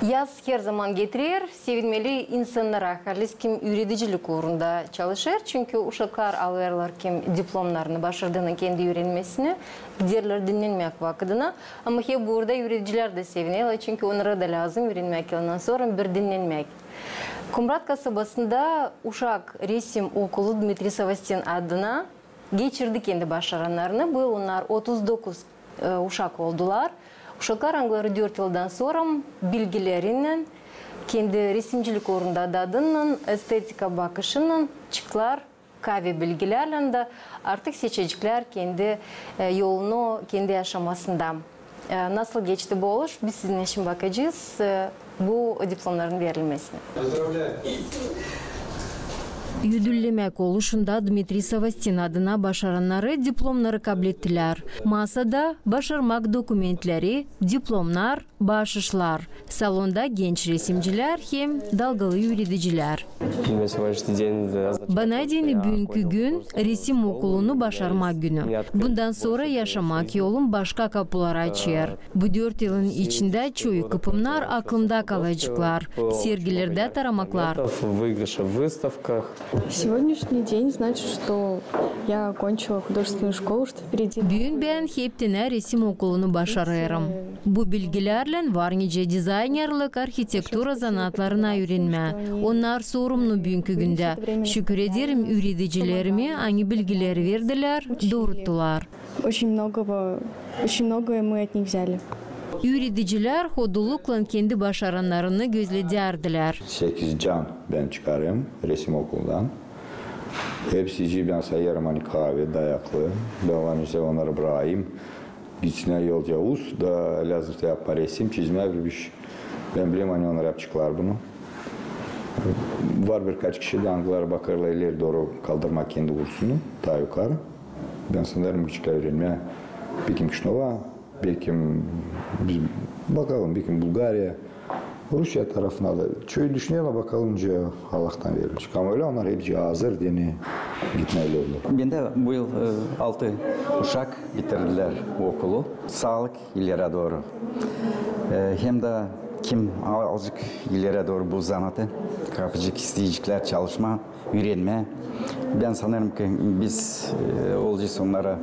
Yaz her zaman getirir, sevilmeli insanlara halis kim üreticilik uğrunda çalışır. Çünkü uşaklar alırlar kim diplomlarını başardığını kendi öğrenmesini, giderler dinlenmek vakıdına. Ama hep burada üreticiler de sevinirler çünkü onlara da lazım öğrenmek yılından sonra bir dinlenmek. Kumrat kasabasında uşak resim okulu Dmitri Savastin adına geçirdi kendi başaranlarını. Bu onlar 39 uşak oldular. Uşaklar angları 4 yıldan sonra bilgilerinden, kendi resimcilik uğrunda adadının, estetika bakışının çıktılar. Kahve bilgilerle de artık seçecekler kendi yolunu, kendi yaşamasında. Nasıl geçti bu oluş? Biz sizin için bakacağız bu diplomların verilmesine. Yüdüllemek oluşunda Dmitri Savastin adına başaranları diplomları kabul ettiler. Masada başarmak dokumentleri, diplomlar, bahşişler. Salonda genç resimciler hem dalgalı üreticiler. Bana dini bugünkü gün resim okulunu başarmak günü. Bundan sonra yaşamak yolum başka kapılar açıyor. Bu 4 yılın içinde çoğu kıpımlar aklımda kalacaklar. Sergilerde taramaklar. Сегодняшний день значит, что я окончила художественную школу, что впереди. Bugün ben heptine resim okulunu başarıyorum. Bu bilgilerle var nice dizaynerlik, arhitektura sanatlarına öğrenme. Onlar sorumlu bugünkü günde. Şükür ederim üreticilerime aynı bilgileri verdiler, doğrulttular. Очень многое мы от них взяли. Üreticiler hodulukla kendi başaranlarını gözledilerdiler. 8 can ben çıkarıyorum resim okulundan. Hepsi ben sayarım hani kahve, dayaklı. Devam ise onları bırakayım. Gitsinler yolca uz da lazım yapma resim çizme bir şey. Ben bileyim hani onlar yapacaklar bunu. Var birkaç kişi de angılara bakarlar ileri doğru kaldırmak kendi kursunu daha yukarı. Ben sanırım küçükler öğrenmeye bir kim Kışnova, belki biz bakalım, belki Bulgarya, Rusya tarafına da şöyle düşünelim bakalım Allah'tan verilmiş. Ama öyle onlar hepsi hazır diye gitmeyle oldu. Ben de bu yıl 6 uşak bitirdiler bu okulu. Sağlık ileri doğru. Hem de kim azıcık ileri doğru bu zanatı kapıcık isteyecekler çalışma, öğrenme. Ben sanırım ki biz olacağız onlara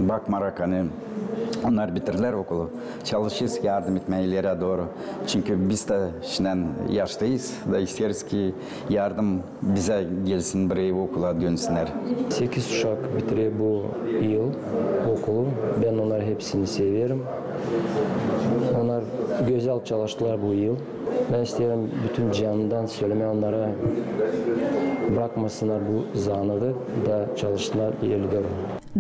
bakmarak hani onlar bitirdiler okulu. Çalışırız yardım etmeye ileri doğru. Çünkü biz de şimdiden yaşlıyız da isteriz ki yardım bize gelsin buraya okula dönsünler. 8 uşak bitiriyor bu yıl okulu. Ben onları hepsini seviyorum. Onlar güzel çalıştılar bu yıl. Ben isterim bütün canımdan söyleme onlara bırakmasınlar bu zanatı da çalıştılar ileri doğru.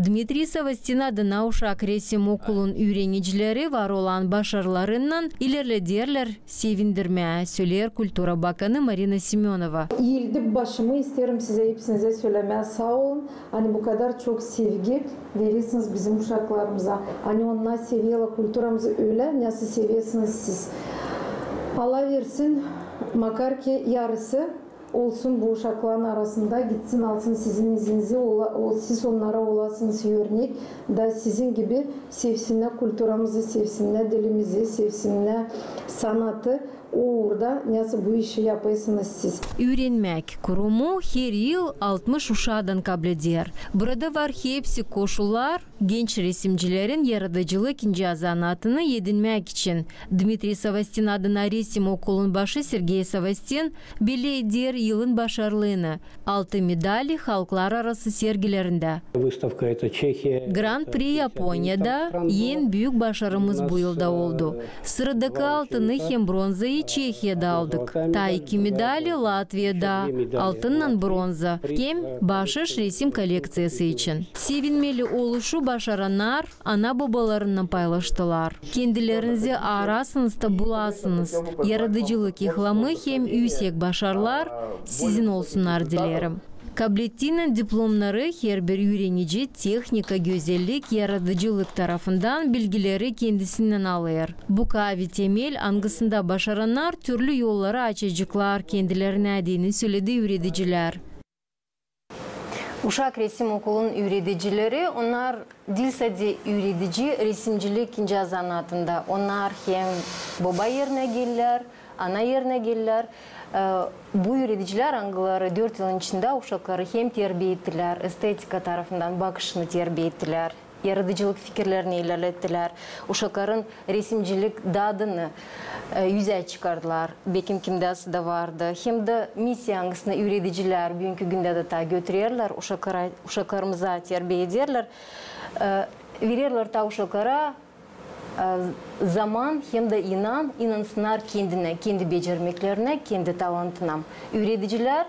Dmitri Savastin adına uşak resim okulun öğrenicileri var olan başarılarından ilerlediler, sevindirmeye söyler Kültüra Bakanı Marina Semyonova. Eğildi başımı isterim size hepsinize söylemeye sağ olun. Hani bu kadar çok sevgi verirsiniz bizim uşaklarımıza. Hani onlar seviyorlar kültürümüzü öyle nasıl seviyorsunuz siz. Allah versin makar ki yarısı olsun bu uşakların arasında gitsin alsın sizin izinizi, siz onlara olasınız örnek da sizin gibi sevsinler kültürümüzü, sevsinler dilimizi, sevsinler sanatı. Orada nasıl bu işi yapıyorsunuz siz? Öğrenmek kurumu her yıl 60 uşağdan kabul eder. Burada var hepsi koşullar genç resimcilerin yaratıcılık ince sanatını edinmek için. Dmitri Savastin adına resim okulun başı Sergey Savastin belli eder yılın başarılığını. 6 medali halklar arası sergilerinde. Grand Prix Japonya'da en büyük başarımız bu yılda oldu. Sıradaki altını hem bronzayı Çekya'da aldık. Ta 2 medali Latviya'da altından bronza hem bahşiş resim koleksiyası için. Sevinmeli oluşu başaranlar ana babalarından paylaştılar. Kendilerinizi arasınızda bulasınız. Yaratıcılık ihlamı hem yüksek başarılar sizin olsunlar dilerim. Kabul ettiğinin diplomları her bir öğrenici teknika, güzellik, yaratıcılık tarafından bilgileri kendisinden alır. Bu kavi temel angısında başaranlar türlü yolları açacaklar kendilerine dediğini söyledi üreticiler. Uşak Resim Okulu'nun üreticileri, onlar Dilsadi üretici resimcilik ince zanatında. Onlar hem baba yerine gelirler, ana yerine gelirler. Bu üreticiler angıları 4 yılın içinde uşakları hem terbiye ettiler, estetika tarafından bakışını terbiye ettiler. Yaratıcılık fikirlerini ilerlettiler. Uşakların resimcilik dadını yüzeye çıkardılar. Bekim kimdası da vardı. Hem de misya angısına üreticiler bugünkü günde de ta götürüyorlar. Uşaklarımıza terbiye ederler. Verirler ta uşaklara zaman hem de inansınlar kendine, kendi becermeklerine, kendi talantına. Üreticiler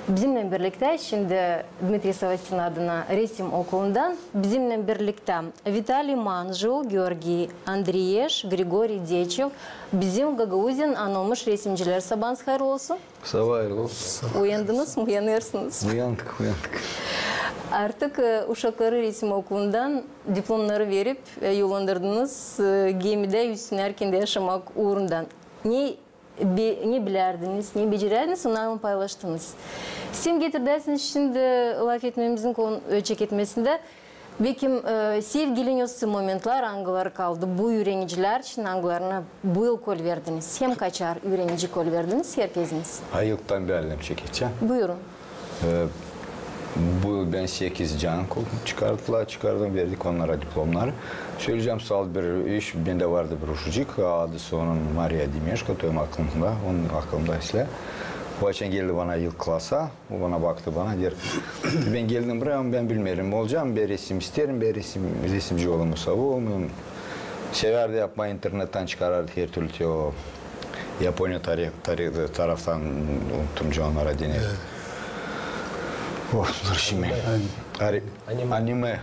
bizimle birlikte şimdi Dmitri Savastin adına resim okulundan bizimle birlikte Vitaliy Manjul, Georgi Andreyesh, Grigoriy Dechev, bizim Gagauzin anılmış resimciler. Sabahınız hayırlı olsun. Sabah hayırlı olsun. Uyandınız mı? Uyanırsınız. Uyandık. Artık uşakları resim okulundan diplomları verip yollandırdınız. Gemide yüzsün erkende yaşamak uğrundan. Ne bilerdiniz, ne becererdiniz, onlarla paylaştınız. Sen getirdiniz şimdi laf etmemizin çeketmesinde bekim sevgiliniyorsa momentlar angılar kaldı. Bu öğrenciler için angılarına bu yıl kol verdiniz. Hem kaçar öğrenci kol verdiniz, herkesiniz. Ayıktan bir elem çekeceğim. Buyurun. Bu yıl ben 8 can çıkardım, verdik onlara diplomları. Söyleyeceğim sağ bir iş, bende vardı bir uşacık, adı onun Maria Dimeshko, toyum aklımda, onun aklımda isle. O açan geldi bana yıl klasa, o bana baktı bana, der, ben geldim buraya, ben bilmiyorum, olacağım, bir resim isterim, bir resimci olumu savuğum. Severdi yapmayı, internetten çıkarardı her türlü o Japonya taraftan unuttum onlara denir. Dur şimdi.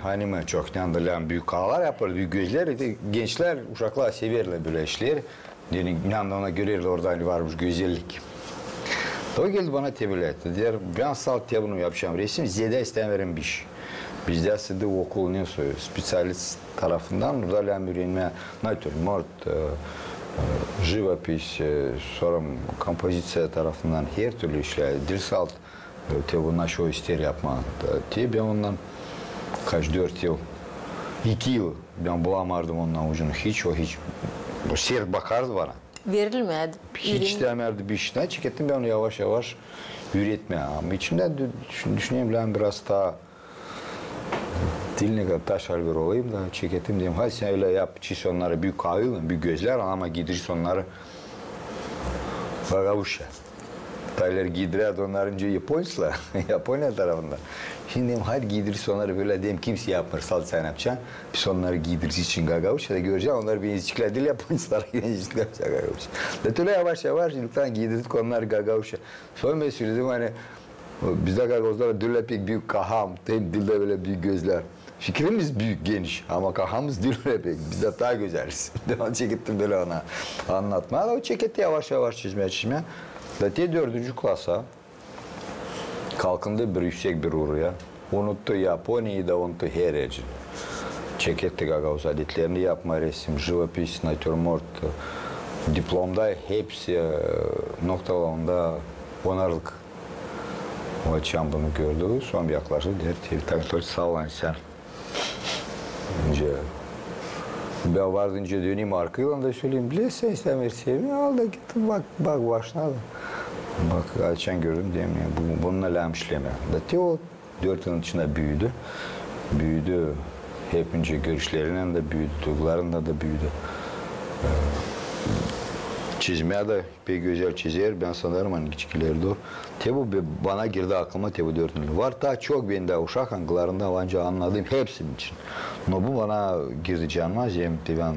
Anime çok yandılan büyük kağlar yapar, büyük gözler, gençler, uşaklar severler böyle işleri. Yani yanlarına görürler orada varmış güzellik. O geldi bana tebrik etti. Der, ben salt bunu yapacağım resim, ziyade istemiyorum bir iş. Bizde size okul ne soruyor? Spesialist tarafından burada öğrenme, natürmort, живопись, sonra kompozisiya tarafından her türlü işler, dil salt. Bundan şu ister yapma. Ben ondan kaç 4 yıl, 2 yıl ben bulamardım ondan ucunu. Hiç. O sert bakardı bana. Verilmedi. Hiç istemerdi bir işine. Çekettim ben onu yavaş yavaş üretmeye. Ama içimde düşüneyim ben biraz daha diline kadar taş halver olayım da çekettim diyeyim. Hadi sen öyle yap, çiz onları büyük kahve, büyük gözler ama giydirir onları bagavuşa. Taylar giydirirdi onların Japonlar, Japonya tarafında. Şimdi diyeyim hadi giydirirse onları böyle diyeyim kimse yapmır, sal sen yapacaksın. Biz onları giydirirse için gagavuşa da göreceğim onlar bir izcikler değil Japonlar izcikler gagavuşa. Detöyle yavaş lütfen giydirdik onları gagavuşa. Sonra ben söyledim hani bizde gagavuzlar dille pek büyük kaham, dilde böyle büyük gözler. Fikrimiz büyük, geniş ama kahamız değil öyle pek. Biz de daha güzeliz. Ben çekettim böyle ona anlatmaya. O çeketti yavaş çizmeye. Zaten 4. klasa kalkındı bir yüksek bir uğruya. Unuttu Japonya'yı da unuttu her yerin. Çeketti gagavuz adetlerini yapma, resim, живопись, natürmort. Diplomda hepsi noktalarında onarlık. O açan bunu gördü. Son bir yaklaştı. Der, sağ olun sen. Ben vardınca döneyim arkayla da söyleyeyim. Bilirsen istemezsin. Al da gittim bak başına da. Bak açan gördüm diyeyim ya. Bununla lamşleme. O 4 yılın içinde büyüdü. Hepince görüşlerinden de büyüdü. Duygularından da büyüdü. Çizmeye de pek güzel çizer. Ben sanırım hani küçüklerdi o. Tabi bana girdi aklıma tabi 4 yıl. Var daha çok ben de uşak angılarında ancak anladığım hepsinin için. No bu bana girdi canıma. Ben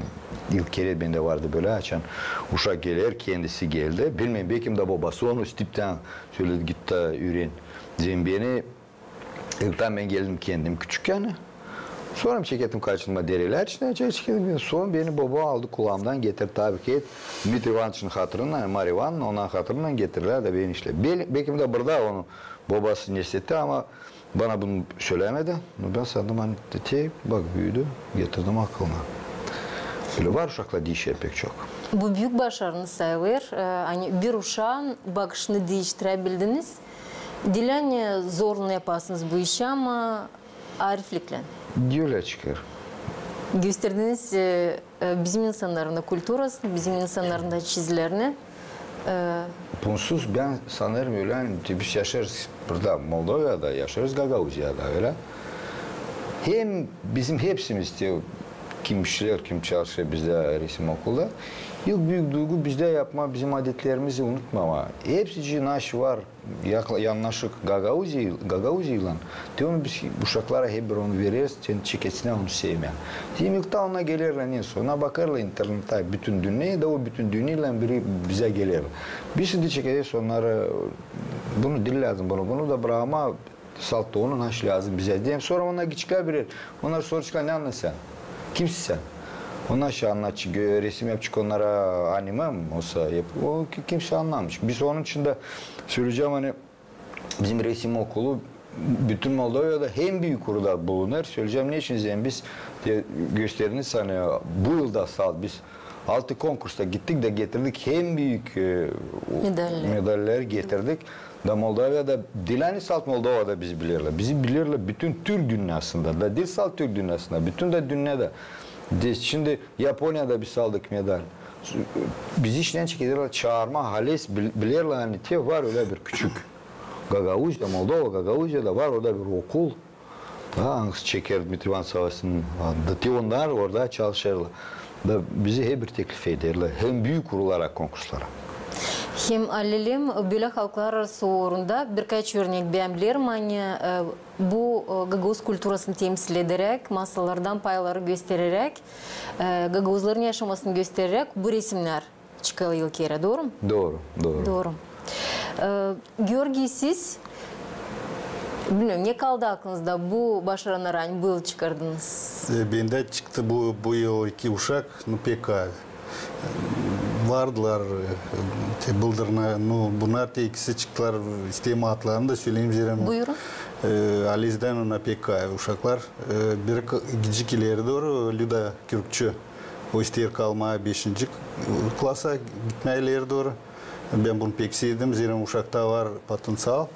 ilk kere bende vardı böyle açan uşak gelir kendisi geldi. Bilmem belki de babası onu tipten söyledi git de öğren. Beni ilkten ben geldim kendim küçükken. Sonra çekettim kaçınma deriler içine çekettim. Sonra beni baba aldı kulağımdan getirdi tabii ki. Dmitri Ivanovich'in hatırına, Maria Ivanovna onun hatırına getirirler de beni işte. Belki de burada onu babası neysetti ama bana bunu söylemedi. Ben sandım hani bak büyüdü getirdim aklıma. Böyle var uşakla değişir pek çok. Bu büyük başarınız sayılır. Hani bir uşağın bakışını değiştirebildiniz. Dilen zorla yapasınız bu işi ama ariflikle. Öyle çıkar. Gösterdiniz bizim insanların da kulturasını, bizim insanların da çizilerini. Bunsuz ben sanırım öyle biz yaşarız burada Moldova'da yaşarız Gagauzya'da öyle. Hem bizim hepsimiz diyor kim işler kim çalışıyor bizde resim okulda. İlk büyük duygu bizde yapma bizim adetlerimizi unutmama. Hepsi naş var yanlışlık Gagauzya diyorum biz uşaklara hep bir onu veririz sen çekesine onu sevme. Yemekte ona gelirler sonra bakarlar internette bütün dünyaya da o bütün dünyayla biri bize gelir. Biz de çekeriz onlara bunu dil lazım bunu da bırakma saltta onun naş lazım bize diyeyim sonra ona küçükler bilir. Onlar soruyorlar ne anlasın? Kimsin sen? Onlar şey anlatıyor, resim yapacak onlara anime mi olsa o kimse anlamış. Biz onun için de söyleyeceğim hani bizim resim okulu bütün Moldova'da hem büyük kurulda bulunur. Söyleyeceğim ne için biz gösteriniz hani bu yılda biz 6 konkursta gittik de getirdik hem büyük medaller getirdik. Da Moldova'da Dilani Salt Moldova'da bizi bilirler. Bizi bilirler bütün Türk dünyasında da Dil Salt Türk dünyasında bütün de dünyada. Şimdi Japonya'da biz aldık medal. Bizi işten çekiyorlar çağırma hales bilirler hani diye var öyle bir küçük. Gagauzya Moldova Gagauzya'da var orada bir okul. Angst çeker Dmitrivan Savaşı'nın da onlar orada çalışırlar. Da bizi hep bir teklif ederler. Hem büyük kurularak konkurslara. Hem alelim böyle halklar arası uğrunda birkaç örnek beğenbilirim. Hani bu Gagauz kültürasını temsil ederek, masalardan payları göstererek, Gagauzların yaşamasını göstererek bu resimler çıkıyor ilk yere, doğru mu? Doğru. Doğru. Georgi siz, bilmiyorum ne kaldı aklınızda bu başarıları hani bu yıl çıkardınız? Bende çıktı bu yıl 2 uşak, pek vardılar bıldırına, bunlar da ikisi çıktılar isteme atlarını da söyleyeyim zirem. Buyurun. Aliz'den ona pek uşaklar. Bir gecik ileri doğru Lüda Kürkçü. O ister kalmaya 5. klasa gitmeye ileri doğru. Ben bunu pek sevdim. Zirem uşakta var potansiyel.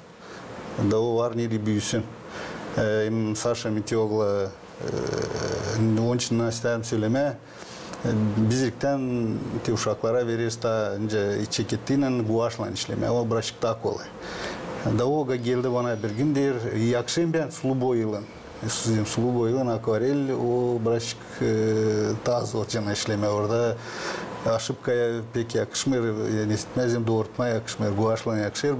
Da o var neri büyüsün. Sasha Mitiogla onun için isterim söyleme. Bizlikten te uşaklara veririz da çekettiğiyle guaşla işleme. O bırakık daha kolay. Da o geldi bana bir gün der, yakşım ben sulu boyılın. Sulu boyılın akvarel, o bırakık daha zor cana işleme. Orada aşıpkaya pek yakışmır, nesitmezim doğurtma yakışmır, guaşla yakışır.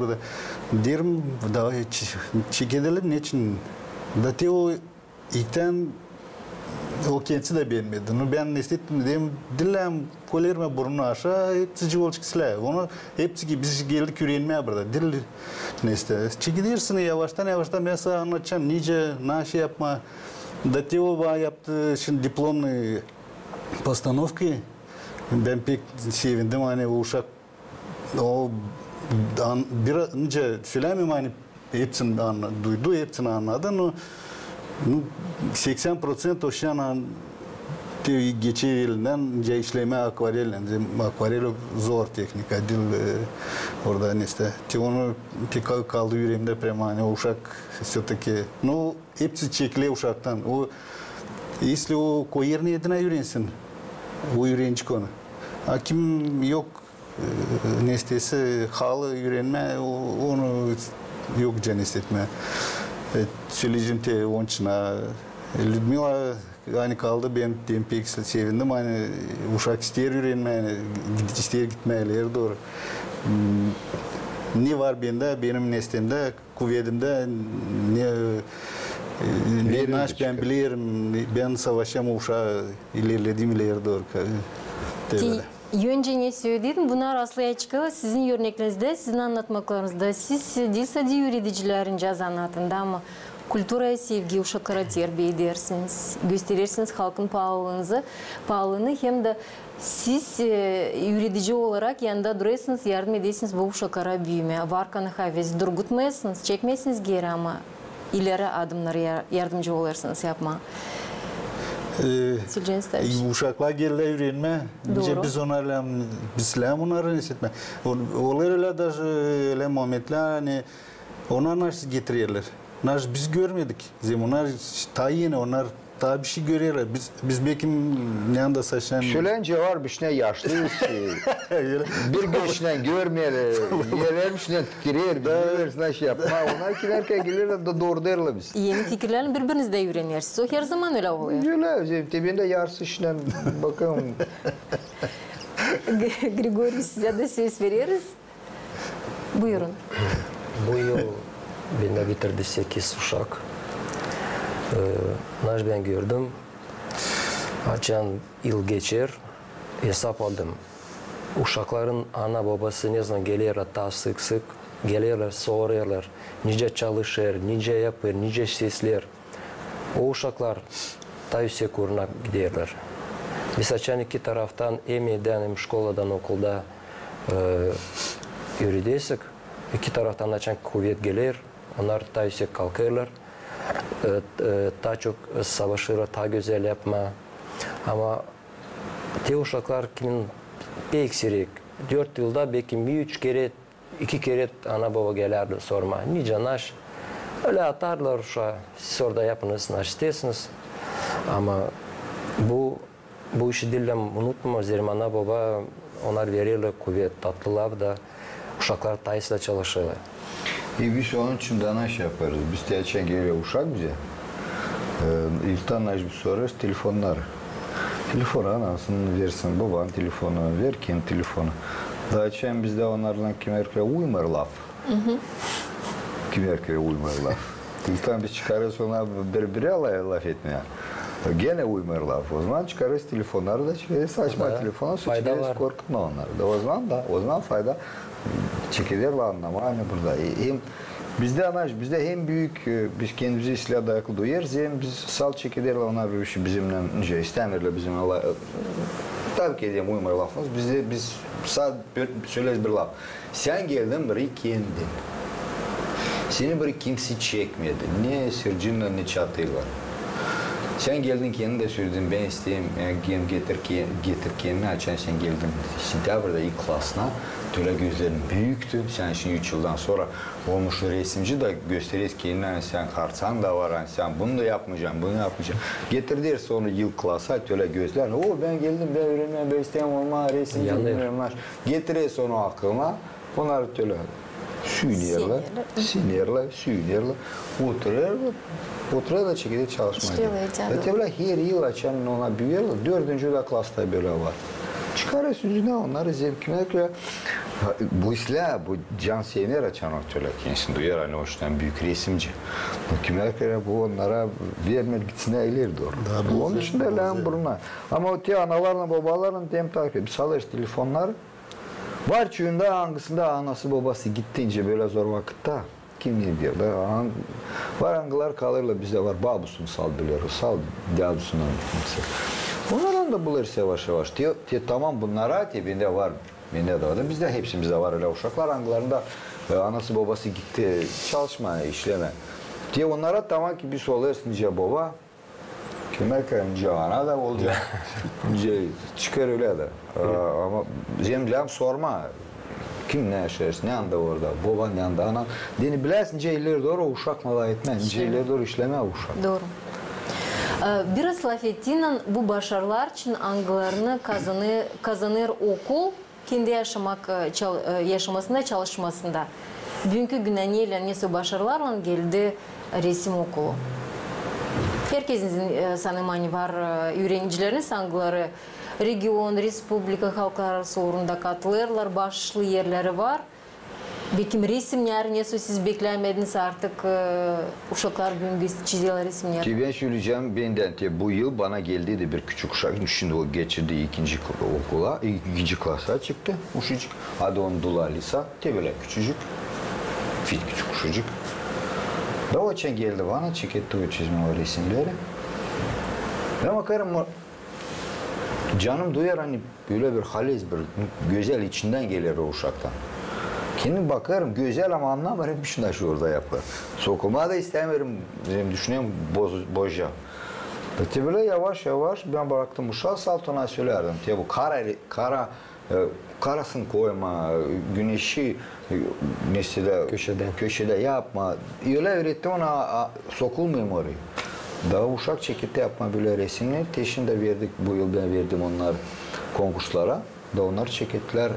Derim, da çekedelim ne için? Da te o ilkten o kendisi de beğenmedi. Ben ne istedim dedim, dilem kolerme burnu aşağı, hepsi olçuklar. Onu hepsi biz geldik öğrenmeye burada. Dil ne iste. Çekilirsin yavaştan ben sana anlatacağım. Nice naşı yapma. Da Teo bana yaptı şimdi diplomlu постановки. Ben pek sevindim hani o uşak o bir önce söylemeyeyim hani hepsini duydu, hepsini anladı. 80% o şan geçirilen işleme akvarelle. Akvarel zor teknik. Orada neyse. Onu pek kaldı yüreğimde premane. O uşak все-таки. No, hepsi çekile uşaktan. O если o koyerine yedine yürensin. O yürenci konu. Kim yok ne istese halı yürenme onu yok can hissetme. Söyleyeceğim te onun için Людмила hani kaldı ben pek sevindim hani uşak ister öğrenmeye ister gitmeyeler doğru. Ne var bende benim neslimde kuvvetimde ne naş ben bilirim ben savaşacağım uşağı ilerlediğim ileri doğru. Önce ne söyledim? Bunlar aslaya çıkıyor. Sizin örneklerinizde, sizin anlatmaklarınızda. Siz dil sadi yöneticilerin caz anlatında ama kulturaya sevgi, uşaklara terbiye edersiniz. Gösterirsiniz halkın pahalılığını hem de siz yönetici olarak yanında duruyorsunuz, yardım edersiniz bu uşaklara büyümeye. Varkanı havez durgutmayasınız, çekmezsiniz geri ama ileri adımlara yardımcı olursunuz yapma. Uşaklar geldi öğrenme. Biz onlarla bizler onları hissetme. Onlar öyle de öyle momentler hani Onlar nasıl getiriyorlar? Nasıl biz görmedik. Onlar tayin, onlar daha bir şey görüyorlar. Biz belki ne anda saçan... Şölence var bir ne yaşlı. Bir beşinen görmeyeler. Yelermişler tükürüyor. Bilirler şey yapma. Onlar kilerken gelirler de doğru derler biz. Yeni fikirlerini birbirinizde öğrenirsiniz. O her zaman öyle oluyor. Öyle. Tebinde yarısı işine bakalım. Grigori size de söz veririz. Buyurun. Bu yıl beni bitirdi 8 uşak. Ben gördüm. Açan yıl geçer. Hesap aldım. Uşakların ana babası ne zaman gelirler daha sık sık. Gelirler, soruyorlar. Nice çalışır, nice yapar, nice sesler. O uşaklar daha yüksek uğruna giderler. Biz açan iki taraftan hem evden hem şkoladan okulda yürüdüysek. İki taraftan açan kuvvet gelir. Onlar daha yüksek kalkarlar. Daha çok savaşırlar, daha güzel yapma. Ama te uşaklar kimin pek sirik. 4 yılda belki 3 kere, 2 kere ana baba gelirdi sorma. Nice naş. Öyle atarlar uşağı. Siz orada yapınız, naş istesiniz. Ama bu işi dilden unutma. Zerim ana baba onlar verirler kuvvet, tatlılar da uşaklar tayısla çalışırlar. Biz onun için de şey yaparız. Biz de geçen geliyor uşak bize. İlkten bir sorarız telefonlar. Telefonu anasını versin, babanın telefonu ver, kendi telefonu. Daha geçen bizde onlarla kimerkere uymar laf. Kimerkere uymar laf. İlkten biz çıkarız ona birbiri laf etmeye. Gene uymar laf. O zaman çıkarız telefonları da çıkarız saçma telefona çıkarız korkutma onları. O zaman fayda. Çekilirler anlama aynı burada. Bizde hem büyük biz kendimizi silah dayaklı duyarız hem biz sal çekilirler onlar bir şey bizimle istemirler bizimle tabii ki diyeyim uyumar lafımız biz söyleriz bir laf. Sen geldin biri kendin. Seni biri kimse çekmedi. Ne sırcınla ne çatıyla. Sen geldin kendin de söyledin ben isteyeyim getir kendini açan sen geldin sentyabrda ilk klasına. Öyle gözlerin büyüktü. Sen şimdi 3 yıldan sonra olmuş resimci de gösteriyoruz ki sen kartsan da var. Sen bunu da yapmayacaksın, bunu yapmayacaksın. Getirdiler sonra yıl klasa öyle gözler. Ben geldim, ben öğrenmem, ben isteyem olma, resimci bilmiyorum. Getiriyor sonra aklıma. Bunlar öyle sünüyorlar. Oturuyor da çekilip çalışmaya. Öyle her yıl açan ona büyüyorlar. 4. klasta böyle var. Çıkarız yüzüne onları zevkine göre bu isla bu can sevner açan öyle kendisini duyar hani hoştan büyük resimci. Bu kime göre bu onlara vermer gitsin eğilir doğru. Onun için de lan buruna. Ama öte analarla babalarla dem takip edip salır telefonlar. Var çünkü hangisinde anası babası gittiğince böyle zor vakitte kim ne diyor da var angılar kalırlar bizde var babusunu sal biliyoruz sal diyadusundan gitmesi. Onlardan da buluruz yavaş yavaş. Tamam bunlara bende var. Bende de var. Bizde hepsimizde var öyle uşaklar angılarında anası babası gitti çalışmaya, işleme. Onlara tamam ki bir soruyoruz nice baba. Kimerken nice ana da olacak. Nice çıkar öyle de. Ama zemlem sorma. Kim ne yaşar, ne anda orada, baba ne anda, ana. Deni bilersin nice ileri doğru uşak mala etme. Nice ileri doğru işleme uşak. Doğru. Biraz laf ettiğinin bu başarılar için angılarını kazanır okul kendi yaşamasında çalışmasında. Bugünkü güne neyse başarılarla geldi resim okulu. Herkesin sanımanı var öğrencilerin angıları region, respublika halklar arası uğrunda katılırlar, başlı yerleri var. Belki resimler neyse siz beklemediniz artık uşaklar bugün çiziyorlar resimler. Ben söyleyeceğim benden bu yıl bana geldi de bir küçük uşak. Şimdi o geçirdi ikinci klasa çıktı. Uşacık. Adı onun Dulalisa. Böyle küçücük. Küçük uşacık. Da o için geldi bana çeketti o çizme o resimleri. Ben bakarım canım duyar hani böyle bir haliz bir güzel içinden gelir o uşaktan. Kendim bakarım güzel ama anlamarım şuna şu orada yapar. Sokuma da istemiyorum. Düşünüyorum boşa. Böyle yavaş yavaş ben bıraktım uşağı saltona söylerdim. Bu kara karasını koyma, güneşi mesela köşede yapma. Öyle öğrettim ona sokulmayayım oraya. Daha uşak çekirte yapma böyle resimler. Teşini de verdik, bu yıl ben verdim onlar konkurslara. Da onlar çekettiler.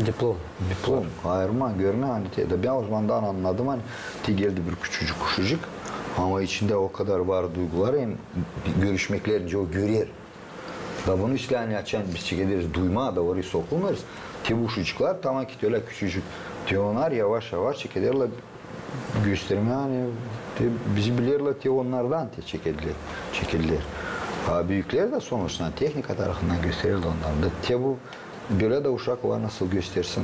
Diplom. Ayırma, görme hani. Ben o zamandan anladım hani. Geldi bir küçücük kuşucuk. Ama içinde o kadar var duygular. Yani görüşmeklerince o görür. Da bunu işte açan biz çekeriz, duyma da oraya sokulmayız. Bu uşucuklar tamam ki öyle küçücük. Onlar yavaş yavaş çekederler. Gösterme hani. Bizi bilirler onlardan çekediler. Büyükler de sonuçta teknik tarafından gösterirdi onlarda. Bu böyle de uşak var nasıl göstersin.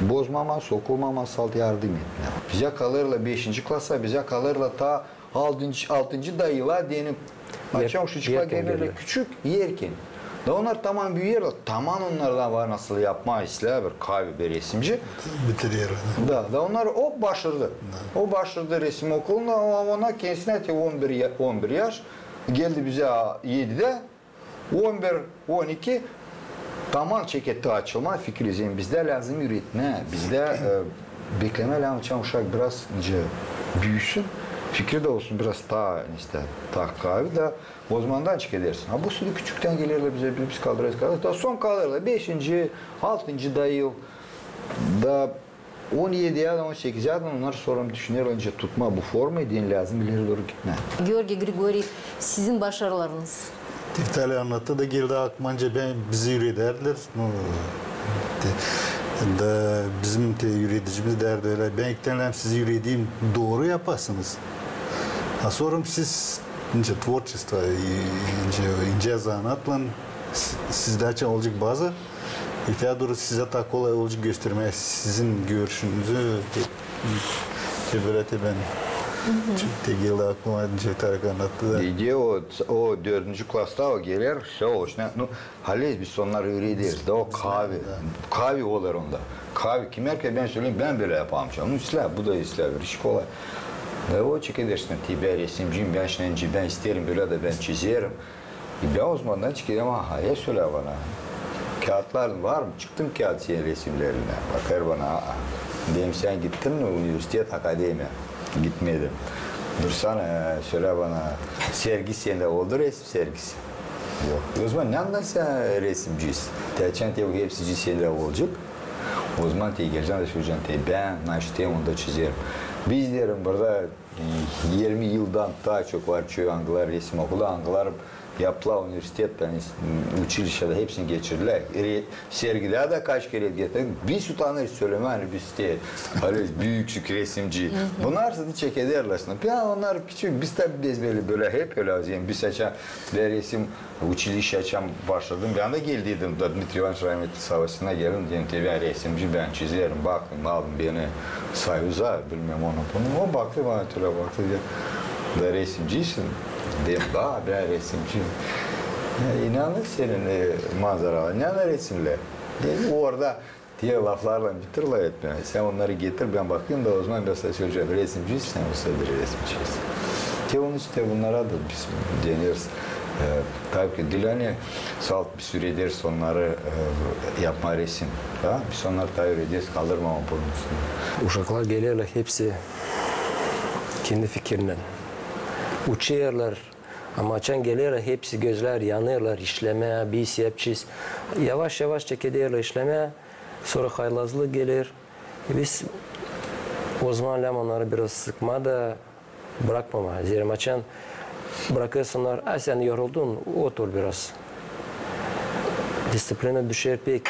Bozmama, sokulmama, salt yardım etme. Bize kalırla 5. klasa, bize kalırla ta 6. dayıla denip açan uşaklar gelirler küçük yerken. Da onlar tamam büyüyorlar. Tamam onlardan var nasıl yapma isle bir kahve bir resimci. Bitiriyor. Da onlar o başardı. O başardı resim okuluna ona kendisine 11 yaş. Geldi bize 7'de 11-12 tamam çeketti açılma fikri bizde lazım üretme. Bizde bekleme lazım uşak biraz büyüsün. Fikri de olsun biraz daha işte kahve da o zamandan çıkedersin. Bu sürü küçükten gelirler bize biz kaldırırız. Daha son kalırlar 5. 6. da yıl da 17 ya da 18 yaşından onlar sonra düşünüyor önce tutma bu formayı din lazım ileri doğru gitme. Georgi Grigori sizin başarılarınız? Tiftali anlattı da geldi akmanca bizi yürüderler. Da bizim yürüyicimiz derdi öyle. Ben iktenlem sizi yürüyediğim doğru yapasınız. Sonra siz tворчество, ince zanatla sizde açan olacak bazı. İhtiyar doğru size daha kolay olacak göstermeye sizin görüşünüzü böyle ben geldi aklıma Tarık anlattı da. İyi o 4. klasta o gelir halleyiz biz onları öğreniyoruz da o kahve olur onda. Kahve kimerke ben söyleyeyim ben böyle yapamam. Bu da islah bir iş kolay. O çekedersin ben resimciyim ben isterim böyle de ben çizerim. Ben o zamandan çıkıyorum ama hayır söyle bana. Kağıtların var mı? Çıktım kağıt senin resimlerine. Bakar bana. Diyeyim sen gittin mi üniversite akademiye? Gitmedim. Dursana söyle bana. Sergi sende oldu resim sergisi. Yok. O zaman ne anladın sen resimciyiz? Teçen hepsi sende olacak. O zaman geleceğim de söyleyeceğim. Ben naştayım onda çizerim. Biz derim burada 20 yıldan daha çok var çoğu Anglar resim okulu. Anglar yaptılar üniversiteden, училищede hepsini geçirdiler. Sergiler de kaç kere getirdik. Biz utanırız söyleme hani biz de büyük resimci. Bunlar da çek ederler aslında. Ya onlar küçük biz de böyle hep öyle azim. Biz açan resim училище açan başladım. Ben de geldiydim da Dmitri Ivanoviç rahmetli savaşına geldim. Dedim ben resimci ben çizerim. Bakın aldım beni Soyuz'a bilmem onu bunu. O baktı bana öyle baktı diye. Da resimcisin. Dedim daha ben resimciyim. İnanır senin manzaralar. İnanır resimle. Dedim orada diye laflarla bitirler etme. Sen onları getir ben bakayım da o zaman mesela söyleyeceğim resimciyiz sen olsa bir resimciyiz. Onun işte bunlara da biz deniyoruz. Tabii ki Dilani salt bir süredir onları yapma resim. Da? Biz onları da öğrediyiz kaldırmama bulunsun. Uşaklar geliyorlar hepsi kendi fikrinden. Uçuyorlar ama açan geliyorlar hepsi gözler yanıyorlar işlemeye biz yapacağız. Yavaş yavaş çekediyorlar işlemeye sonra haylazlık gelir. Biz o zaman onları biraz sıkma da bırakmama. Zira açan bırakırsınlar sen yoruldun otur biraz. Disipline düşer pek.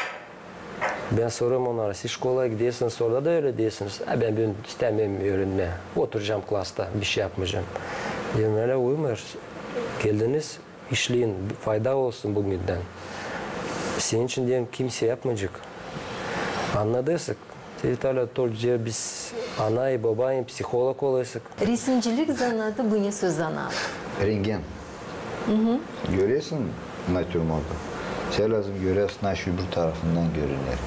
Ben soruyorum onlara siz şkola gidiyorsunuz sonra da öyle diyorsunuz. Ben istemiyorum öğrenme. Oturacağım klasta bir şey yapmayacağım. Diyorum öyle uymuyor. Geldiniz işleyin fayda olsun bugünden. Senin için diyelim kimse yapmayacak. Anladıysak. Tolca biz anayı babayı psikolog olaysak. Resimcilik zanatı bu ne söz zanatı? Rengen. Görüyorsun natürmorda. Sen lazım görüyorsun öbür tarafından görünür.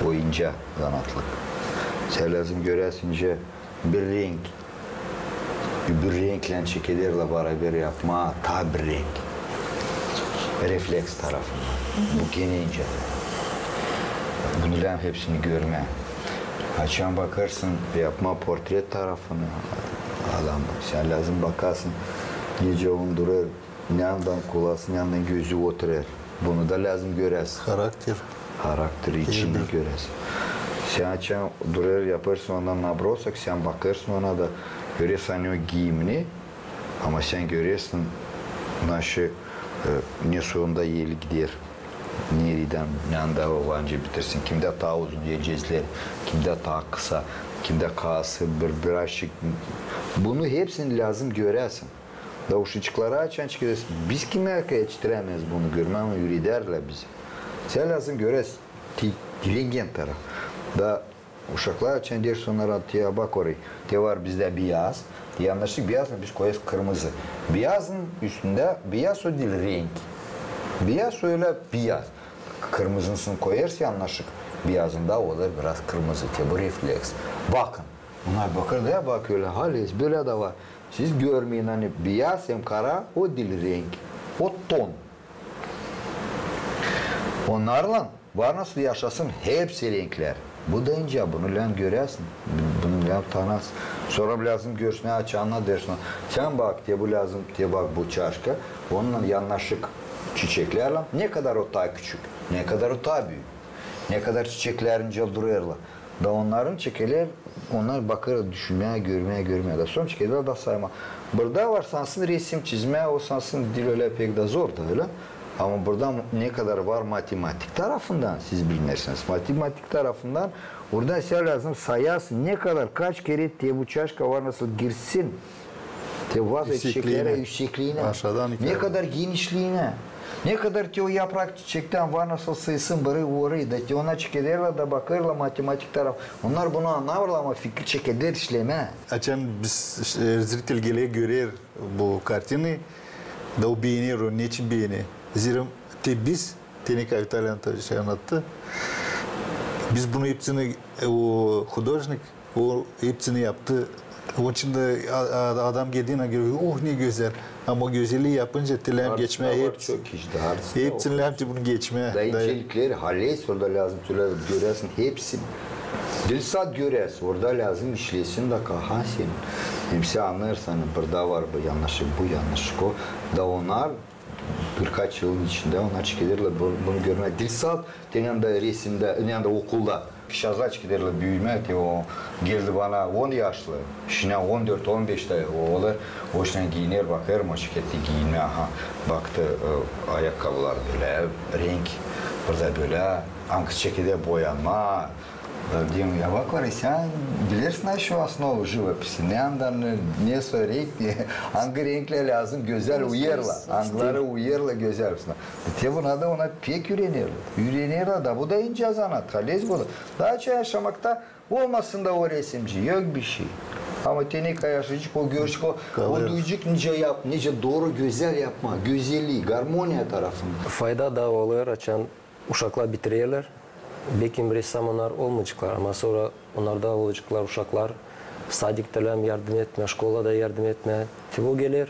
O ince zanatlık. Sen lazım görüyorsun bir renk. Bir renkle çekederle beraber yapma ta bir renk. Refleks tarafından. Bu gene ince. Bunların hepsini görme. Açan bakarsın yapma portret tarafını adam. Sen lazım bakarsın. Gece on durur. Yandan kulağısın yandan gözü oturur. Bunu da lazım göresin. Karakteri içinde göresin. Sen açan durur yaparsın ondan nabrosak sen bakarsın ona da görürsen o giyimini ama sen görüyorsun naşı ne sonunda yeli gider. Nereden, nerede olanca bitirsin. Kimde daha uzun yiyecekler, kimde daha kısa, kimde kası, birazcık. Bunu hepsini lazım göresin. Da uşacıkları açan çıkıyorsun. Biz kime yetiştiremeyiz bunu görme ama yürüderler bizi. Sen lazım göresin. Dilingen taraf. Da uşaklar açan der sonra diye bak orayı. Te var bizde beyaz. Yanlışlık beyaz mı? Biz koyarız kırmızı. Beyazın üstünde beyaz o değil renk. Beyaz öyle beyaz. Kırmızısını koyarsa yanlışlık. Beyazında olur biraz kırmızı. Bu refleks. Bakın. Bunlar bakır da bak öyle halis böyle de var. Siz görmeyin hani beyaz hem kara o değil renk. O ton. Onlarla var nasıl yaşasın hepsi renkler. Bu da ince bunu lan görersin. Bunu lan tanırsın. Sonra lazım görsün açanla dersin. Sen bak diye bu lazım diye bak bu çaşka. Onunla yanlışlık çiçeklerle ne kadar o daha küçük, ne kadar o daha büyük, ne kadar çiçeklerince duruyorlar. Da onların çekeler, onlar bakır düşünmeye, görmeye da son çekeler da sayma. Burada var sansın resim çizmeye, o sansın dil öyle pek de zor da öyle. Ama burada ne kadar var matematik tarafından siz bilmezsiniz. Matematik tarafından oradan size lazım sayarsın ne kadar kaç kere diye bu çaşka var nasıl girsin. Yüksekliğine, ne kadar genişliğine, ne kadar ki o yaprak çiçekten var nasıl sayısın bırı orayı da ki ona çekerler da bakarlar matematik taraf. Onlar bunu anlarlar ama fikir çekerler işleme. Açan biz zritel gele görer bu kartini da o beğenir o niçin beğenir. Zira biz Tenika İtalyan şey anlattı. Biz bunu hepsini o hudожник o hepsini yaptı. Onun için de adam geldiğine göre oh ne güzel. Ama o güzelliği yapınca tilem geçmeye hepsini yaptı bunu geçmeye. Dayıcılıkları halleyiz orada lazım göresin hepsini. Dilsat göresin orada lazım işlesin de kahasin. Hepsi anlarsan burada var bu yanlışlık bu yanlışlık o. Da onlar birkaç yılın içinde onlar çıkıyorlar bunu görmeye. Dilsat denen de resimde, denen de okulda. Şazlar çıkıyorlar büyüme diye o geldi bana 10 yaşlı, şimdi 14-15'te oğlu o yüzden giyinir bakar maşiketli giyinme aha baktı ayakkabılar böyle renk burada böyle angst şekilde boyanma. Diyorum ya bak var ya sen bilirsin ha şu aslında живописи. Ne andan ne söyleyip hangi renkler lazım güzel uyarla. Hangileri uyarla güzel. Te buna da ona pek yürenirler da bu da ince zanat. Halez bu da. Daha çok yaşamakta olmasın da o resimci yok bir şey. Ama Tenika yaşayacak o görüşük o duyacak nice doğru güzel yapma. Güzelliği, garmoniya tarafında. Fayda da olur açan uşaklar bitirirler. Bekim ressam onlar olmayacaklar ama sonra onlar da olacaklar uşaklar. Sadik'ten yardım etme, şkolada yardım etme. Bu gelir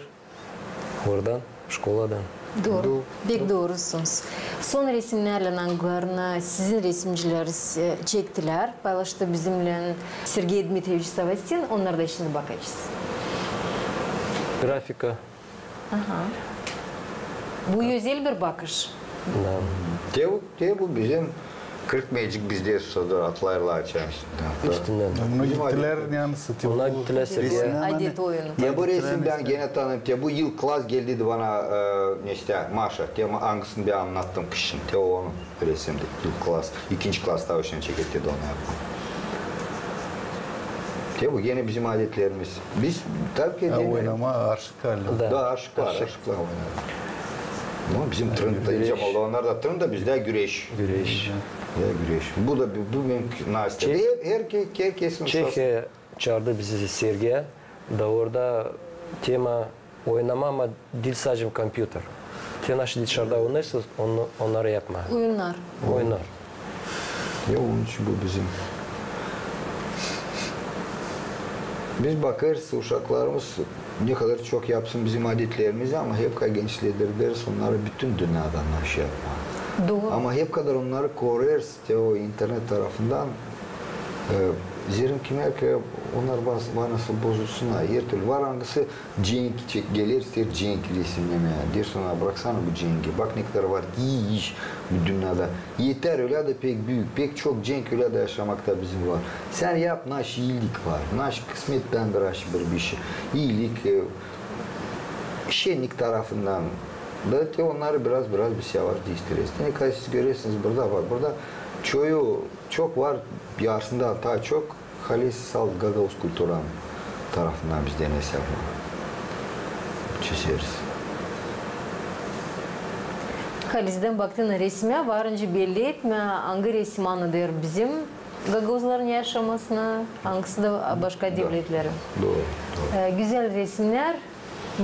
oradan, şkoladan. Doğru. Pek doğrusunuz. Son resimlerle anglarını sizin resimcileriniz çektiler. Paylaştı bizimle Sergey Dmitrievich Savastin. Onlara da şimdi bakacağız. Grafika. Aha. Bu özel bir bakış. Bu bizim 40 mecik bizde suda atlarla açan üstünden. Bunu gittiler yanısı. Onlar gittiler Sergey'e. Adet oyunu. Ya bu resim ben gene tanıdım. Ya bu yıl klas geldi bana işte Maşa. Ya hangisini bir anlattım kışın. Ya onun resimdi. Yıl klas. İkinci klasta o şimdi çekildi de onu yaptım. Ya bu yine bizim adetlerimiz. Biz tabii ki oynama aşık halde. Da aşıklar oynar. Ama bizim tırında ince onlar da tırında bizde güreş. Güreş. Ya güreş. Bu da bu benim nasıl? Herkesin Çekya çağırdı bizi Sergey'e. Da orada tema oynama ama dil sadece kompüter. Sen aşı dışarıda oynarsın, onları yapma. Oyunlar. Oynar. Ya onun için bu bizim. Biz bakarız uşaklarımız ne kadar çok yapsın bizim adetlerimizi ama hep gençliğe deriz onları bütün dünyadan aşı yapma. Doğru. Ama hep kadar onları koruyoruz o internet tarafından. Zerim kimer ki onlar var nasıl bozulsunlar. Her türlü var hangisi cenk gelir ister cenk resimlemeye. Der sonra bıraksana bu cengi. Bak ne kadar var iyi iş bu dünyada. Yeter öyle de pek büyük. Pek çok cenk öyle de yaşamakta bizim var. Sen yap naş iyilik var. Naş kısmetten bir şey. İyilik şenlik tarafından. Da onları biraz bir şey var değiştiririz. Ne kadar siz görüyorsunuz burada var. Burada çoğu çok var. Yarısında daha çok Halis Sal Gagavuz Kulturan tarafından biz denes yapma. Çizeriz. Halis'den baktığın resme varınca belli etme. Hangi resim anıdır bizim Gagavuzların yaşamasına, hangisi de başka devletlerin. Doğru. Güzel resimler,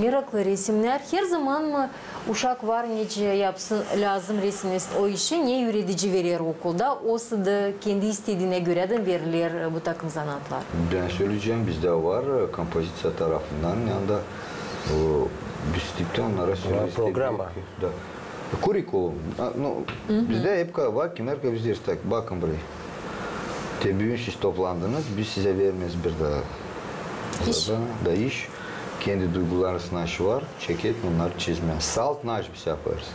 meraklı resimler. Her zaman mı uşak var nece yapsın lazım resimler o işi ne üretici verir okulda? O da kendi istediğine göre de verilir bu takım sanatlar. Ben söyleyeceğim bizde var kompozisyon tarafından yanında biz tipte onlara söyleyeceğiz. Program var. Kurikulum. Bizde hep var ki merkez biz dersek bakın buraya. Tabii siz toplandınız biz size vermez bir daha iş. Kendi duyguları sınavı var. Çeket bunları çizme. Salt naş bir şey yaparız.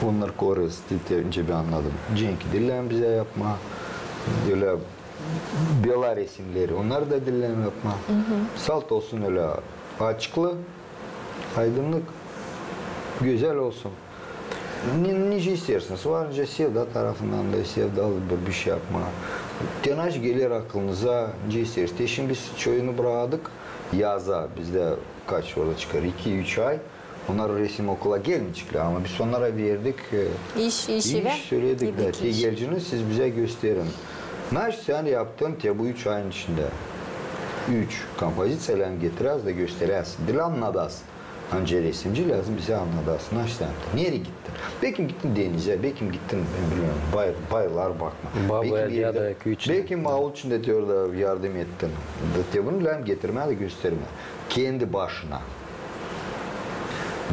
Bunları koruyoruz. Önce bir anladım. Cenk dillen bize yapma. Öyle bela resimleri. Onları da dillen yapma. Salt olsun öyle açıklı, aydınlık, güzel olsun. Nice istersiniz? Varınca Sevda tarafından da sevdalı bir şey yapma. Tenaş gelir aklınıza, nice istersiniz. Şimdi biz çoğunu bıraktık yaza. Bizde kaç orada çıkar? 2-3 ay. Onlar resim okula gelmeyecekler ama biz onlara verdik. İş söyledik de. Gelciniz siz bize gösterin. Naş sen yaptın bu 3 ayın içinde. 3 kompozisyalarını getiririz de gösteririz. Dil anladasın. Önce resimci lazım bize anladasın. Naş sen. Nereye gittin? Belki gittin denize, belki gittin ben bilmiyorum. Bayırlar bakma. Belki mağul içinde diyor da yardım ettin. Bunu lazım getirme de gösterme. Kendi başına.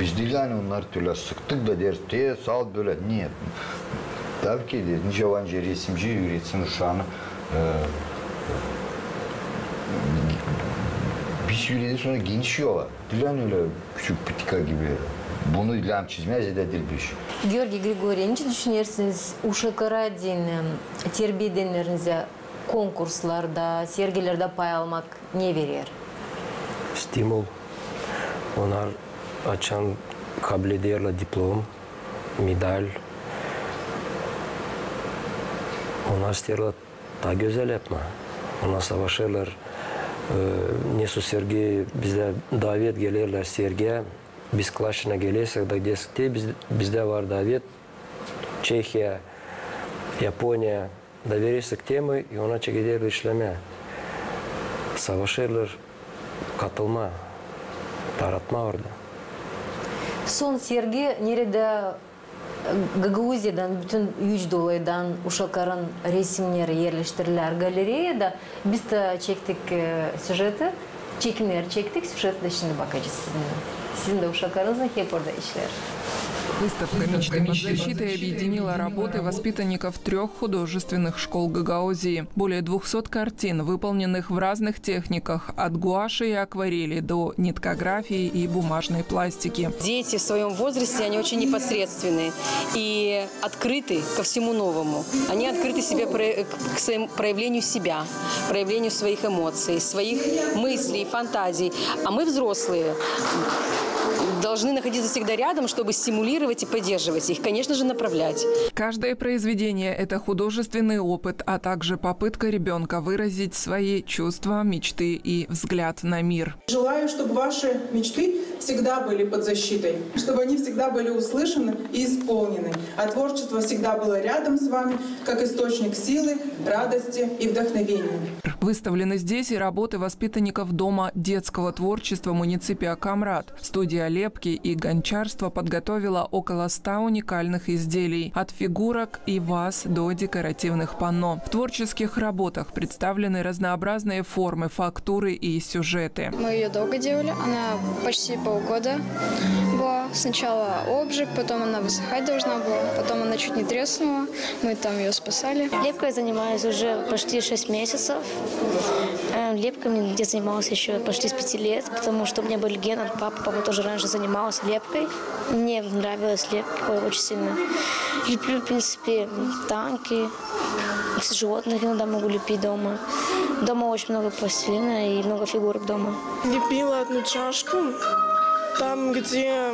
Biz değil yani onlar türlü sıktık da ders sağ böyle niye? Tabii ki de nice vancı resimci üretsin uşağını bir sürede sonra genişiyorlar. Dilan öyle küçük pitika gibi. Bunu dilan çizmez de dilmiş. Georgi Grigoryen, ne düşünürsünüz uşaklara terbiye edenlerinize konkurslarda, sergilerde pay almak ne verir? Stimul. Onlar açan kabul ederler diplom, medal. Onlar isterler daha güzel yapma. Onlar savaşırlar. Nesu sergi bizde davet gelirler sergiye. Biz klasına gelirsek da destekte bizde var davet. Çekiya, Japonya da verirsek temu и ona çekilir işleme. Savaşırlar, katılma, taratma orada. Son sergi nerede Gagavuzya'dan bütün 100 dolaydan uşakların resimleri yerleştirilir galeriyada. Biz de çektik süjeti, çekimler çektik, süjeti de şimdi bakacağız sizinle. Sizin de uşaklarınızın hep orada işler. Выставка «Мечты под защитой» объединила работы воспитанников 3 художественных школ Гагаузии. Более 200 картин, выполненных в разных техниках, от гуаши и акварели до ниткографии и бумажной пластики. Дети в своем возрасте, они очень непосредственные и открыты ко всему новому. Они открыты себе к своему проявлению себя, проявлению своих эмоций, своих мыслей, фантазий. А мы, взрослые, должны находиться всегда рядом, чтобы стимулировать и поддерживать их, конечно же, направлять. Каждое произведение – это художественный опыт, а также попытка ребенка выразить свои чувства, мечты и взгляд на мир. Желаю, чтобы ваши мечты всегда были под защитой, чтобы они всегда были услышаны и исполнены, а творчество всегда было рядом с вами, как источник силы, радости и вдохновения. Выставлены здесь и работы воспитанников Дома детского творчества муниципия Камрад. Студия лепки и гончарства подготовила около 100 уникальных изделий, от фигурок и ваз до декоративных панно. В творческих работах представлены разнообразные формы, фактуры и сюжеты. Мы ее долго делали, она почти полгода была. Сначала обжиг, потом она высыхать должна была, потом она чуть не треснула, мы там ее спасали. Лепкой занимаюсь уже почти 6 месяцев. Лепкой я занималась еще почти с 5 лет, потому что у меня был ген от папы. Папа тоже раньше занимался лепкой. Мне нравилась лепка очень сильно. Люблю, в принципе, танки, животных иногда могу лепить дома. Дома очень много пластилина и много фигурок дома. Лепила одну чашку, там, где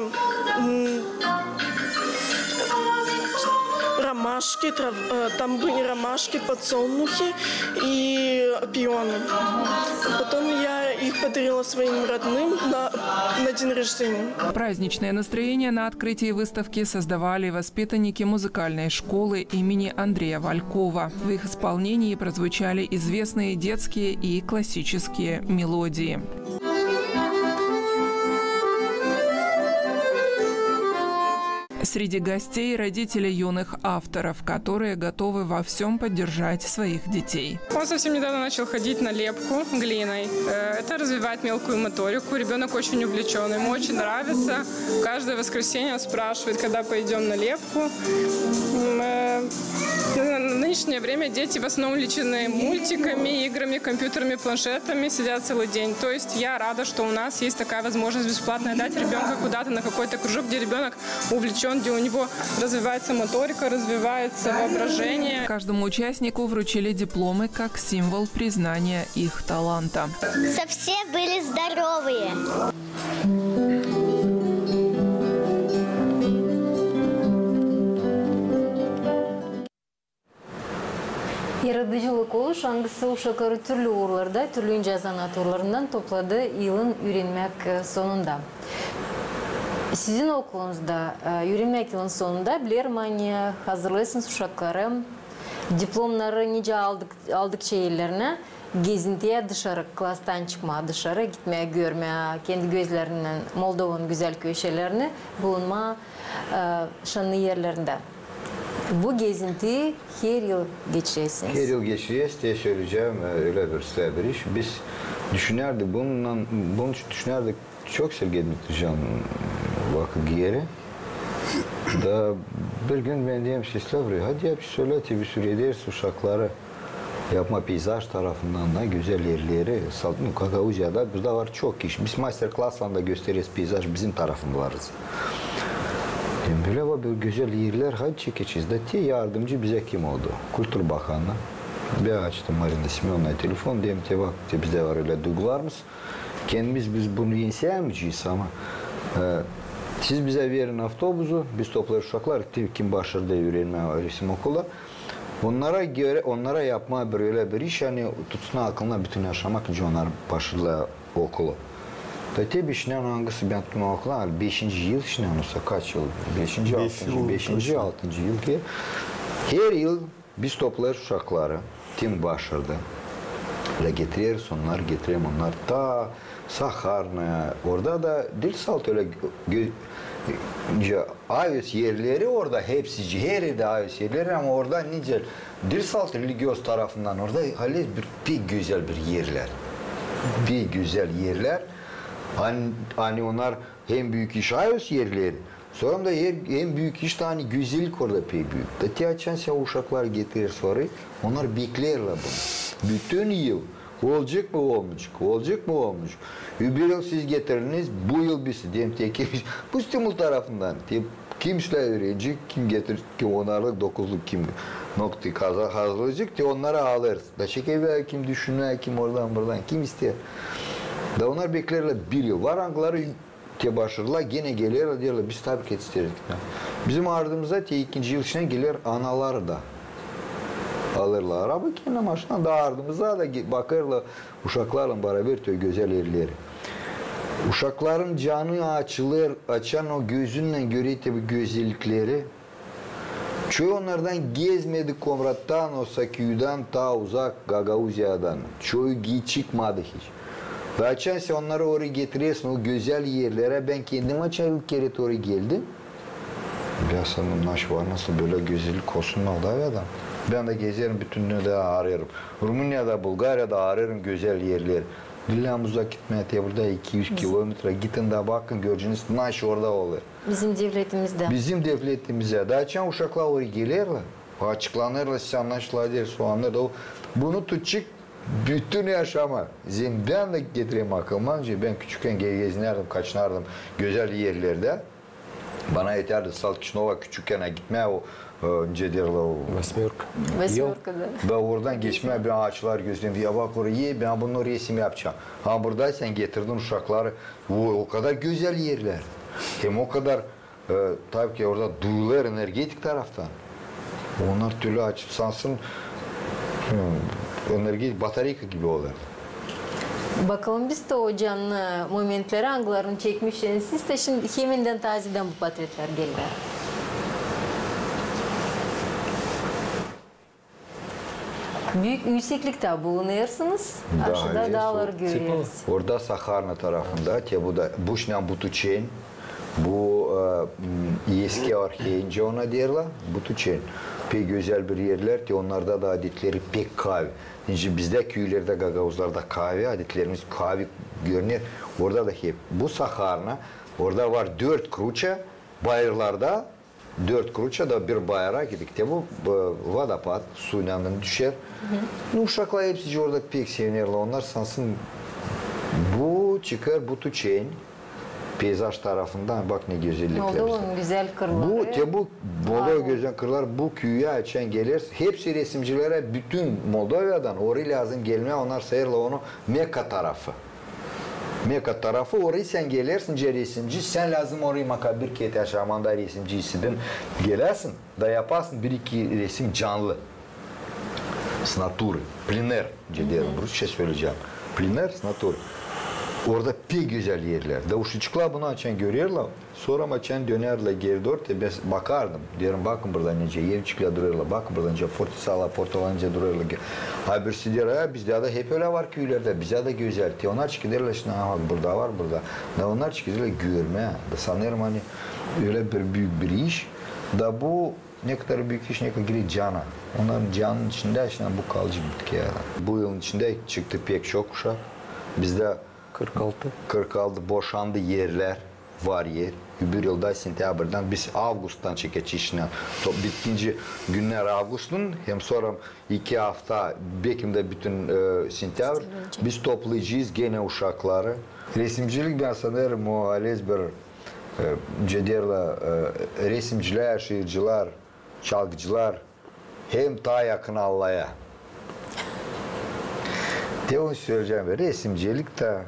ромашки, там были ромашки, подсолнухи и пионы. Потом я их подарила своим родным на день рождения. Праздничное настроение на открытии выставки создавали воспитанники музыкальной школы имени Андрея Валькова. В их исполнении прозвучали известные детские и классические мелодии. Среди гостей родители юных авторов, которые готовы во всем поддержать своих детей. Он совсем недавно начал ходить на лепку глиной. Это развивает мелкую моторику. Ребенок очень увлечен, ему очень нравится. Каждое воскресенье он спрашивает, когда пойдем на лепку. В нынешнее время дети в основном увлечены мультиками, играми, компьютерами, планшетами, сидят целый день. То есть я рада, что у нас есть такая возможность бесплатно дать ребенка куда-то на какой-то кружок, где ребенок увлечен, где у него развивается моторика, развивается воображение. Каждому участнику вручили дипломы как символ признания их таланта. Совсем были здоровые. Yaratıcılık oluş hangisi uşakları türlü uğurlarda, türlü ince zanatlarından topladığı yılın öğrenmek sonunda. Sizin okulunuzda öğrenmek yılın sonunda bilir hazırlıyorsunuz uşakları, diplomları nice aldıkça yerlerine gezintiye dışarı, klastan çıkma, dışarı gitmeye, görmeye, kendi gözlerinden Moldova'nın güzel köşelerini bulunma şanlı yerlerinde. Bu gezintiyi her yıl geçiriyorsunuz. Her yıl geçiriyoruz diye söyleyeceğim, öyle bir iş. Biz düşünerdik, bunun için düşünerdik, çok sergilemiştim vakit giyeri. Da bir gün ben diyeyim Seslavri, hadi ya bir söyle bir sürü ederiz uşakları yapma peyzaj tarafından da güzel yerleri. Gagauzya'da burada var çok iş. Biz master class'la gösteriyoruz peyzaj bizim tarafında varız. Böyle böyle güzel yerler hadi çekeceğiz. Da diye yardımcı bize kim oldu? Kültür Bakanı. Bir açtım Marina Simeon'a telefon diyeyim ki bak bizde var öyle duygularımız. Kendimiz biz bunu yenseyemeyeceğiz ama siz bize verin avtobusu, biz toplar uşaklar kim başarıda öğrenmeye resim okula. Onlara yapma böyle bir iş yani tutsun aklına bütün yaşamak için onlar başarılı okulu. Tabii bir şeyin hangisi ben tutma okula 5. yıl şeyin olsa kaç yıl? 5. 6. yıl ki her yıl biz toplar uşakları tim başarıda. Getiririz onlar, getireyim onlar ta Sakarna'ya. Orada da dil salt öyle ayos yerleri orada hepsi her yerde ayos yerleri ama orada nice dil salt religiöz tarafından orada hali bir güzel bir yerler. Bir güzel yerler. Hani onlar hem büyük iş ayos yerleri. Sonra da en büyük iş de hani güzellik orada pek büyük. Da tiyaçan sen uşaklar getirir sonra onlar beklerler bunu. Bütün yıl olacak mı olmayacak, olacak mı olmayacak. Bir yıl siz getiriniz, bu yıl biz diyeyim ki bu stimul tarafından kimse öğrenecek, kim getirecek ki onlarla 9'luk kim nokta hazırlayacak ki onlara alırız. Da çekebilir kim düşünür, kim oradan buradan kim ister. Da onlar beklerler bir yıl. Varangları başarılar gene gelirler diyorlar biz tabii ki isteriz. Bizim ardımıza 2. yıl içine gelir anaları da. Alırlar araba kendi maşına da ardımıza da bakarlar uşaklarla beraber güzel yerleri. Uşakların canı açılır, açan o gözünle görüyor tabi güzellikleri. Çoğu onlardan gezmedik Komrat'tan, Osakü'den, ta uzak Gagauzya'dan. Çoğu çıkmadı hiç. Ve onları oraya getiriyorsun, o güzel yerlere. Ben kendim açayım kere oraya geldim. Ben sanırım nasıl böyle güzellik olsun oldu adam. Ben de gezerim, bütün dünyada ararım. Rumunya'da, Bulgarya'da ararım güzel yerler. Dillam uzak gitmeye burada 200 kilometre. Gidin de bakın, göreceğiniz naş orada oluyor. Bizim devletimizde. Bizim devletimizde. Daha çan uşaklar oraya gelirler. Açıklanırlar, size anlaşılar der, soğanlar da bunu tutacak bütün yaşama. Ben de getireyim akılmanca. Ben küçükken gezinirdim, kaçınardım güzel yerlerde. Bana yeterdi Salkışnova küçükken gitmeye o önce derler o. Vesmörka'da. Ben oradan geçmeye bir ağaçlar gözledim. Ya bak oraya ben bunu resim yapacağım. Ha buradaysan getirdin uşakları. O kadar güzel yerler. Hem o kadar tabii ki orada duyular energetik taraftan. Onlar türlü açıp sansın energetik batarya gibi oluyor. Bakalım biz de o canlı momentleri, anılarını çekmişsiniz. Siz de şimdi heminden tazeden bu portretler geldi. Büyük yükseklikte bulunuyorsunuz. Aşağıda dağları görüyoruz. Orada Sakharna tarafında, Buşnan Butuçen, bu eski arkeince ona derler, Butuçen. Pek güzel bir yerler ki onlarda da adetleri pek kahve. Şimdi bizde köylerde, Gagavuzlarda kahve, adetlerimiz kahve görünüyor. Orada da hep bu Sakharna, orada var 4 kruça, bayırlarda 4 kruça da bir bayıra gidikte bu vadapad, suyla düşer. Uşaklar hepsi orada pek sevinirler. Onlar sansın bu çıkar Butuçen. Peyzaj tarafından bak ne güzellikler. Moldova'nın güzel kırları. Bu Moldova güzel kırlar bu köyü açan gelir. Hepsi resimcilere bütün Moldova'dan oraya lazım gelmeye onlar sayırlar onu Mekka tarafı. Mekka tarafı oraya sen gelirsin resimci. Sen lazım oraya makabir kete yaşamanda resimcisin. Gelirsin da yaparsın bir iki resim canlı. Snaturi. Pliner. Derim. Rusça söyleyeceğim. Pliner, snaturi. Orada pek güzel yerler. Davuşçuklar bunu açan görüyorlar. Sonra açan dönerler geri doğru. Ben bakardım. Diyorum bakın burada nece yerçikler duruyorlar. Bakın burada nece portalanca duruyorlar. Ha birisi diyor ya bizde de hep öyle var köylerde. Bize de güzel. Onlar çıkıyorlar işte burada var burada. Da onlar çıkıyorlar görme. Da sanırım hani öyle bir büyük bir iş. Da bu ne kadar büyük iş ne kadar geri cana. Onların canının içinde işte bu kalıcı bitki ya. Bu yılın içinde çıktı pek çok uşak. Bizde 46 boşandı yerler var yer. Bir yılda sentyabrdan biz Ağustos'tan çekeceğiz. Bitince günler Ağustos'un hem sonra 2 hafta Bekim'de bütün sentyabr biz toplayacağız gene uşakları. Resimcilik ben sanırım o Ales bir cederle resimciler, şiirciler, çalgıcılar hem daha yakın Allah'a. Onu söyleyeceğim resimcilik de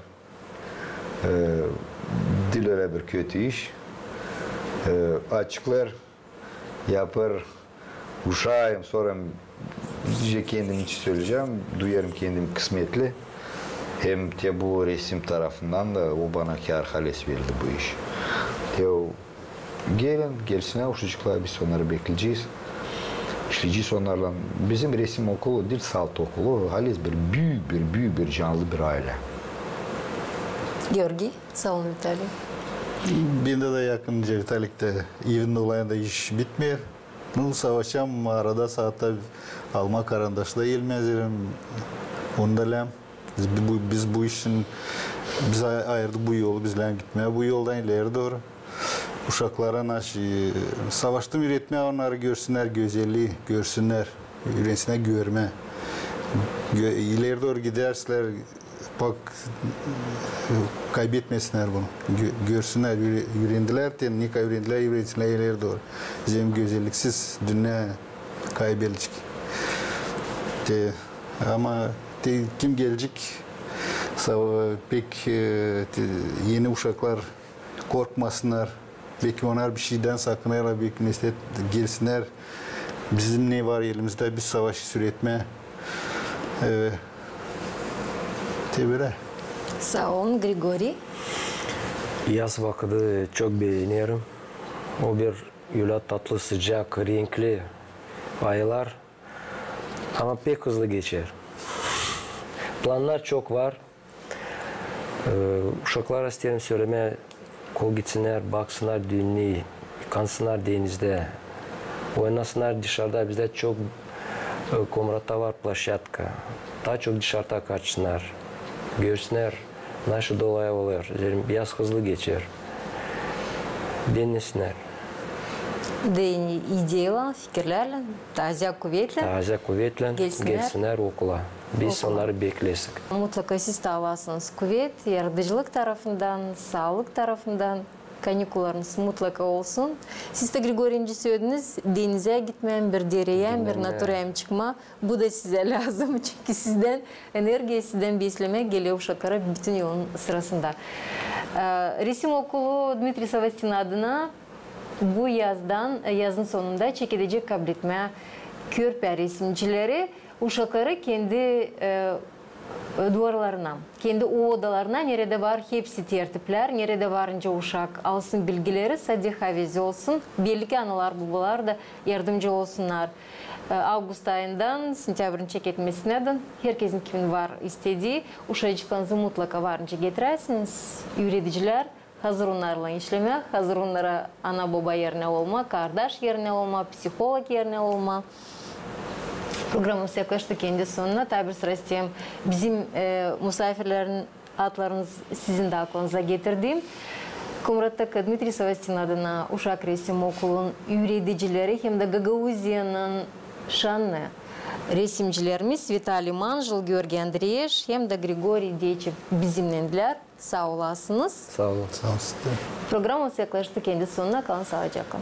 dil öyle bir kötü iş. Açıklar yapar uşağım sonra kendim için söyleyeceğim. Duyarım kendim kısmetli. Hem de bu resim tarafından da o bana kâr hales verildi bu iş. Gelsinler uşacıklar biz onları bekleyeceğiz. İşleyeceğiz onlarla. Bizim resim okulu, dil salt okulu, haliz büyük bir canlı bir aile. Georgi, sağ olun Vitali. Bende de yakınca Vitalik'te evin olayında iş bitmiyor. Savaşacağım arada saatte alma karandaşla gelmezlerim. Ondalam. Biz bu işin biz ayırdık bu yolu bizle gitmeye bu yoldan ileri doğru. Uşaklara savaştım üretmeye onları görsünler güzelliği görsünler öğrensinler görme. İleri doğru giderseler bak kaybetmesinler bunu. Görsünler öğrendiler de ne öğrendiler öğrensinler ileri doğru. Bizim güzelliksiz dünya kaybedecek. Ama kim gelecek pek yeni uşaklar korkmasınlar. Belki onlar bir şeyden sakınıyorlar, belki neslet gelsinler. Bizim ne var elimizde, biz savaşı süretme. Tebrik. Sağ olun Grigori. Yaz vakti çok beğeniyorum. O bir öyle tatlı, sıcak, renkli aylar. Ama pek hızlı geçer. Planlar çok var. Uşaklara isterim söyleme, kol gitsinler, baksınlar düğünü, kansınlar denizde, oynasınlar dışarıda. Bizde çok Komrat'ta var plaşatka. Daha çok dışarıda kaçsınlar, görsünler nasıl dolay oluyor. Biraz hızlı geçer. Denesinler. İdeyalan, fikirlerle, taze kuvvetle gelsinler okula. Biz onları bekledik. Mutlaka siz de alasınız kuvvet, yaratıcılık tarafından, sağlık tarafından. Kanikularınız mutlaka olsun. Siz de Grigoriyinci söylediniz, denize gitmeyen, bir dereye, bir naturaya çıkma. Bu da size lazım. Çünkü sizden enerji, sizden besleme geliyor uşaklara bütün yolun sırasında. Resim okulu Dmitri Savastin adına bu yazın sonunda çekilecek kabul etme körpe resimcileri uşakları kendi duvarlarına, kendi odalarına nerede var hepsi tertipler, nerede varınca uşak alsın bilgileri, sadece havize olsun. Belki analar babalar da yardımcı olsunlar. Ağustos ayından sentyabrın çeketmesine de herkesin kimin var istediği uşacıklarınızı mutlaka varınca getiresiniz. Üreticiler hazır onlarla işleme, hazır onlara ana baba yerine olma, kardeş yerine olma, psikolog yerine olma. Programımız yaklaştı kendi sonuna. Tabi sırasıyla bizim misafirlerin adlarınız sizin de aklınıza getirdim. Komrat'taki Dmitri Savastin adına Uşak Resim Okulu'nun üreticileri hem de Gagauziya'nın şanlı resimcilerimiz Vitali Manjel, Georgi Andreyev hem de Grigoriy Deçev bizimlendiler. Sağ olasınız. Sağ olun. Sağ olun. Programımız yaklaştı kendi sonuna. Kalın sağlıcakla.